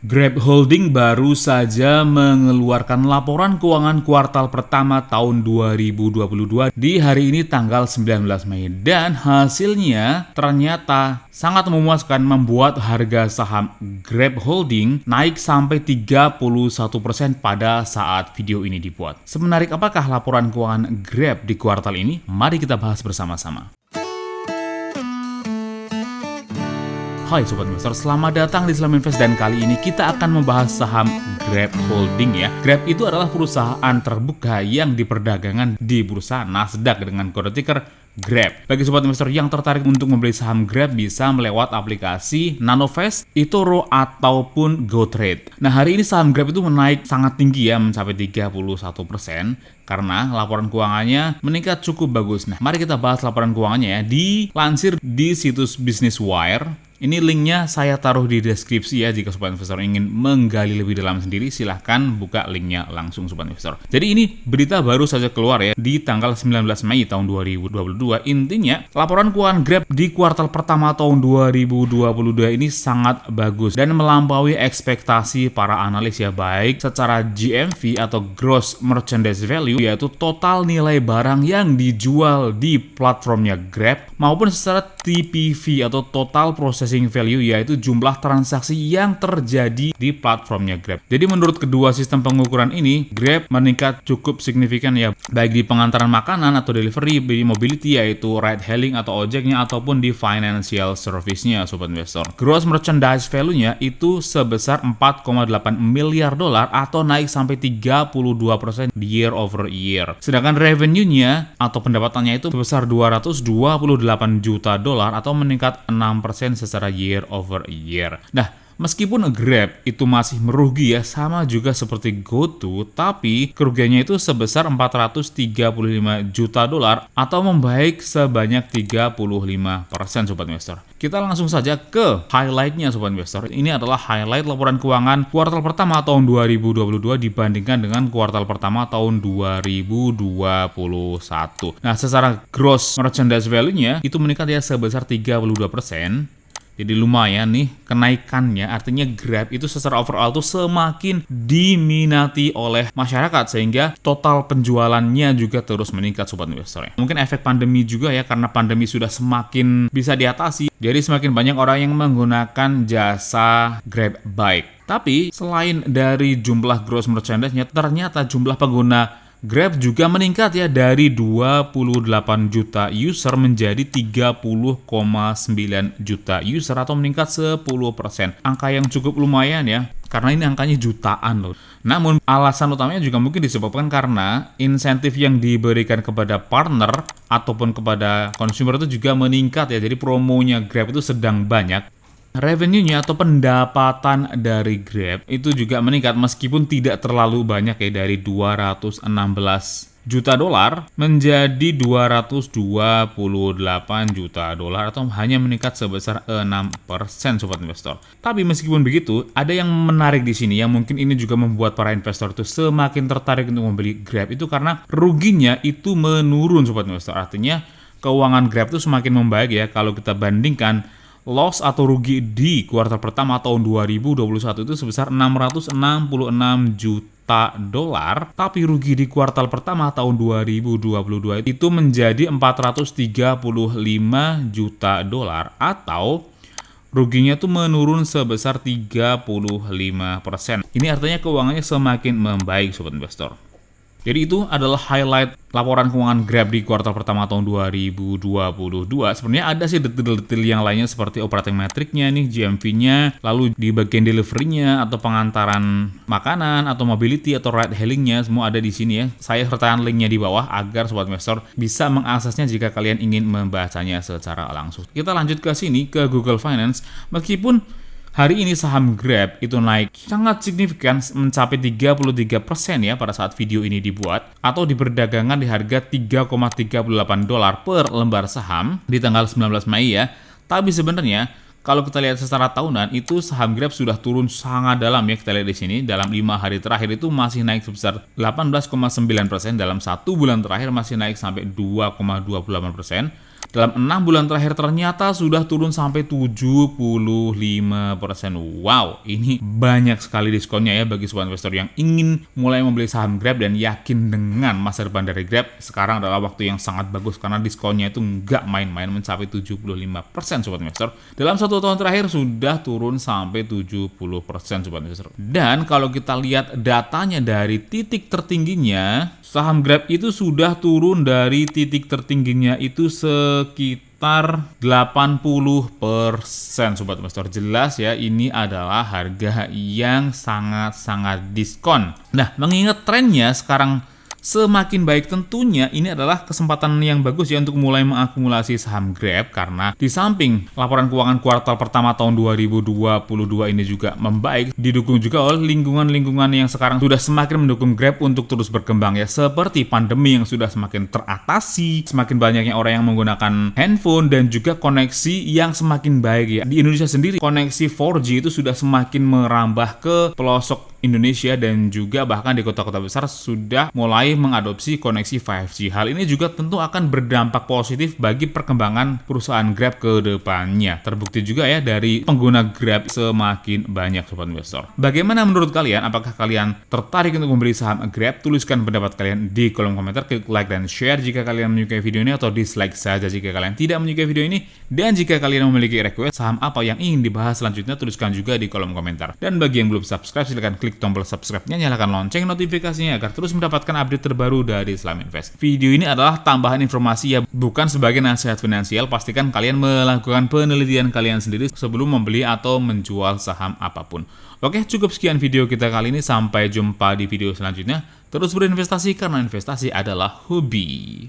Grab Holding baru saja mengeluarkan laporan keuangan kuartal pertama tahun 2022 di hari ini tanggal 19 Mei dan hasilnya ternyata sangat memuaskan membuat harga saham Grab Holding naik sampai 31% pada saat video ini dibuat. Semenarik apakah laporan keuangan Grab di kuartal ini? Mari kita bahas bersama-sama. Hai Sobat Investor, selamat datang di Islam Invest dan kali ini kita akan membahas saham Grab Holding ya. Grab itu adalah perusahaan terbuka yang diperdagangkan di bursa Nasdaq dengan kode ticker Grab. Bagi Sobat Investor yang tertarik untuk membeli saham Grab bisa melewat aplikasi Nanovest, eToro ataupun GoTrade. Nah hari ini saham Grab itu menaik sangat tinggi ya, mencapai 31% karena laporan keuangannya meningkat cukup bagus. Nah mari kita bahas laporan keuangannya ya. Dilansir di situs Business Wire. Ini linknya saya taruh di deskripsi ya, jika Sobat Investor ingin menggali lebih dalam sendiri silahkan buka linknya langsung Sobat Investor. Jadi ini berita baru saja keluar ya di tanggal 19 Mei tahun 2022. Intinya laporan keuangan Grab di kuartal pertama tahun 2022 ini sangat bagus dan melampaui ekspektasi para analis ya, baik secara GMV atau Gross Merchandise Value yaitu total nilai barang yang dijual di platformnya Grab maupun secara TPV atau Total Processing Value yaitu jumlah transaksi yang terjadi di platformnya Grab. Jadi menurut kedua sistem pengukuran ini, Grab meningkat cukup signifikan ya, baik di pengantaran makanan atau delivery, di mobility yaitu ride hailing atau ojeknya ataupun di financial service-nya Sobat Investor. Gross Merchandise Value-nya itu sebesar 4,8 miliar dolar atau naik sampai 32% year over year. Sedangkan revenue-nya atau pendapatannya itu sebesar 228 juta dolar atau meningkat 6% secara year over year. Nah, meskipun Grab itu masih merugi ya, sama juga seperti GoTo, tapi kerugiannya itu sebesar 435 juta dolar atau membaik sebanyak 35% Sobat Investor. Kita langsung saja ke highlight-nya Sobat Investor. Ini adalah highlight laporan keuangan kuartal pertama tahun 2022 dibandingkan dengan kuartal pertama tahun 2021. Nah, secara gross merchandise value-nya itu meningkat ya sebesar 32%. Jadi lumayan nih kenaikannya, artinya Grab itu secara overall tuh semakin diminati oleh masyarakat sehingga total penjualannya juga terus meningkat Sobat Investor. Mungkin efek pandemi juga ya, karena pandemi sudah semakin bisa diatasi, jadi semakin banyak orang yang menggunakan jasa Grab Bike. Tapi selain dari jumlah gross merchandise-nya, ternyata jumlah pengguna Grab juga meningkat ya dari 28 juta user menjadi 30,9 juta user atau meningkat 10%. Angka yang cukup lumayan ya, karena ini angkanya jutaan loh. Namun alasan utamanya juga mungkin disebabkan karena insentif yang diberikan kepada partner ataupun kepada konsumer itu juga meningkat ya. Jadi promonya Grab itu sedang banyak. Revenue-nya atau pendapatan dari Grab itu juga meningkat meskipun tidak terlalu banyak ya, dari 216 juta dolar menjadi 228 juta dolar atau hanya meningkat sebesar 6% Sobat Investor. Tapi meskipun begitu, ada yang menarik di sini yang mungkin ini juga membuat para investor itu semakin tertarik untuk membeli Grab itu karena ruginya itu menurun Sobat Investor. Artinya keuangan Grab itu semakin membaik ya kalau kita bandingkan loss atau rugi di kuartal pertama tahun 2021 itu sebesar 666 juta dolar, tapi rugi di kuartal pertama tahun 2022 itu menjadi 435 juta dolar atau ruginya tuh menurun sebesar 35%. Ini artinya keuangannya semakin membaik Sobat Investor. Jadi itu adalah highlight laporan keuangan Grab di kuartal pertama tahun 2022. Sebenarnya ada sih detail-detail yang lainnya seperti operating metric-nya nih, GMV-nya, lalu di bagian delivery-nya atau pengantaran makanan atau mobility atau ride hailing-nya semua ada di sini ya. Saya sertakan link-nya di bawah agar Sobat Investor bisa mengaksesnya jika kalian ingin membacanya secara langsung. Kita lanjut ke sini ke Google Finance. Meskipun hari ini saham Grab itu naik sangat signifikan mencapai 33% ya pada saat video ini dibuat atau diperdagangkan di harga 3,38 dolar per lembar saham di tanggal 19 Mei ya. Tapi sebenarnya kalau kita lihat secara tahunan itu saham Grab sudah turun sangat dalam ya. Kita lihat di sini dalam 5 hari terakhir itu masih naik sebesar 18,9%, dalam 1 bulan terakhir masih naik sampai 2,28%. dalam 6 bulan terakhir ternyata sudah turun sampai 75%. Wow, ini banyak sekali diskonnya ya bagi sobat investor yang ingin mulai membeli saham Grab dan yakin dengan masa depan dari Grab. Sekarang adalah waktu yang sangat bagus karena diskonnya itu nggak main-main, mencapai 75% sobat investor. Dalam 1 tahun terakhir sudah turun sampai 70% sobat investor. Dan kalau kita lihat datanya dari titik tertingginya, saham Grab itu sudah turun dari titik tertingginya itu sekitar 80% sobat investor. Jelas ya, ini adalah harga yang sangat-sangat diskon. Nah, mengingat trennya sekarang semakin baik, tentunya ini adalah kesempatan yang bagus ya untuk mulai mengakumulasi saham Grab, karena di samping laporan keuangan kuartal pertama tahun 2022 ini juga membaik, didukung juga oleh lingkungan-lingkungan yang sekarang sudah semakin mendukung Grab untuk terus berkembang ya, seperti pandemi yang sudah semakin teratasi, semakin banyaknya orang yang menggunakan handphone, dan juga koneksi yang semakin baik ya. Di Indonesia sendiri koneksi 4G itu sudah semakin merambah ke pelosok Indonesia, dan juga bahkan di kota-kota besar sudah mulai mengadopsi koneksi 5G. Hal ini juga tentu akan berdampak positif bagi perkembangan perusahaan Grab ke depannya. Terbukti juga ya dari pengguna Grab semakin banyak sobat investor. Bagaimana menurut kalian? Apakah kalian tertarik untuk membeli saham Grab? Tuliskan pendapat kalian di kolom komentar, klik like dan share jika kalian menyukai video ini, atau dislike saja jika kalian tidak menyukai video ini. Dan jika kalian memiliki request saham apa yang ingin dibahas selanjutnya, tuliskan juga di kolom komentar. Dan bagi yang belum subscribe, silahkan klik tombol subscribe-nya, nyalakan lonceng notifikasinya agar terus mendapatkan update terbaru dari Islam Invest. Video ini adalah tambahan informasi ya, bukan sebagai nasihat finansial. Pastikan kalian melakukan penelitian kalian sendiri sebelum membeli atau menjual saham apapun. Oke, cukup sekian video kita kali ini. Sampai jumpa di video selanjutnya. Terus berinvestasi karena investasi adalah hobi.